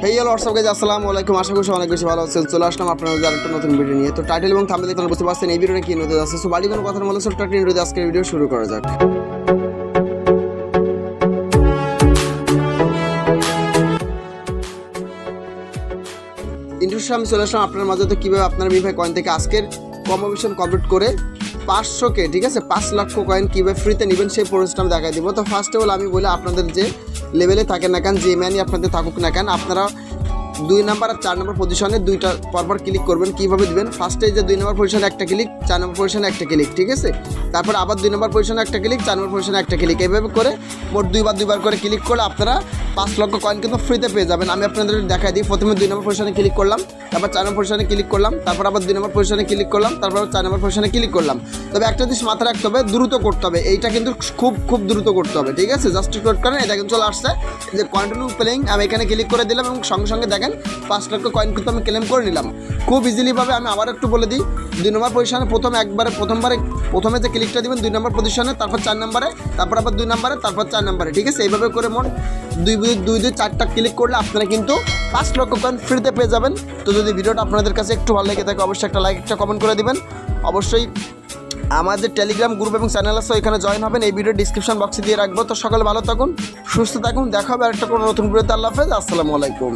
Hey hello WhatsApp guys, আসসালামু আলাইকুম। আশা করি অনেক বেশি ভালো আছেন। চলে আসলাম আপনাদের আরেকটা নতুন ভিডিও নিয়ে। তো টাইটেল এবং থাম্বনেল দেখে বুঝতে পারছেন এই ভিডিওটা কি নতুন আছে। সো বাড়ি কোনো কথার মধ্যে ছোট্ট একটা ইন্ট্রো দিয়ে আজকের ভিডিও শুরু করা যাক। ইন্ট্রোর আমি চলে আসলাম আপনার মাঝে। তো কীভাবে আপনার মিফাই কয়েন থেকে আজকের কম্বিনেশন কমপ্লিট করে 500K, ঠিক আছে, 5 লক্ষ কয়েন কীভাবে ফ্রিতে নেবেন সেই প্রসেসটা আমি দেখাই দিব। তো ফার্স্ট অফ অল আমি বলি, আপনাদের যে লেভেলে থাকেন না কেন, যে ম্যানই আপনাদের থাকুক না কেন, আপনারা 2 নাম্বার আর 4 নম্বর পজিশনে দুইটা পরপর ক্লিক করবেন। কীভাবে দিবেন? ফার্স্টে যে 2 নম্বর পজিশনে একটা ক্লিক, 4 নম্বর পজিশনে একটা ক্লিক, ঠিক আছে। তারপর আবার 2 নম্বর পজিশনে একটা ক্লিক, 4 নম্বর পজিশনে একটা ক্লিক, এইভাবে করে মোট দুইবার করে ক্লিক করলে আপনারা 5 লক্ষ কয়েন কিন্তু ফ্রিতে পেয়ে যাবেন। আমি আপনাদের দেখাই দিই। প্রথমে 2 নম্বর পজিশনে ক্লিক করলাম, তারপর 4 নম্বর পজিশনে ক্লিক করলাম, তারপর আবার 2 নম্বর পজিশনে ক্লিক করলাম, তারপর 4 নম্বর পজিশনে ক্লিক করলাম। তবে একটা জিনিস মাথায় রাখতে হবে, দ্রুত করতে হবে। এইটা কিন্তু খুব দ্রুত করতে হবে, ঠিক আছে। জাস্ট ক্লিক করেন, এটা কিন্তু চলে আসছে যে কন্টিনিউ প্লেইং। আমি এখানে ক্লিক করে দিলাম এবং সঙ্গে সঙ্গে দেখেন 5 লক্ষ কয়েন কিন্তু আমি ক্লেম করে নিলাম খুব ইজিলিভাবে। আমি আবার একটু বলে দিই, 2 নম্বর পজিশনে প্রথমে যে ক্লিকটা দিবেন 2 নম্বর পজিশনে, তারপর 4 নম্বরে, তারপর আবার 2 নম্বরে, তারপর 4 নম্বরে, ঠিক আছে। এইভাবে করে মোট 2-4টা ক্লিক করলে আপনারা কিন্তু 5 লক্ষ কয়েন ফ্রিতে পেয়ে যাবেন। তো যদি ভিডিওটা আপনাদের কাছে একটু ভালো লেগে থাকে অবশ্যই একটা লাইক, একটা কমেন্ট করে দিবেন। অবশ্যই আমাদের টেলিগ্রাম গ্রুপ এবং চ্যানেল আছে, এখানে জয়েন হবেন। এই ভিডিও ডিসক্রিপশন বক্সে দিয়ে রাখবো। তো সকলে ভালো থাকুন, সুস্থ থাকুন, দেখা হবে আরেকটা কোনো নতুন ভিডিওতে। আল্লাহ হাফেজ, আসসালামু আলাইকুম।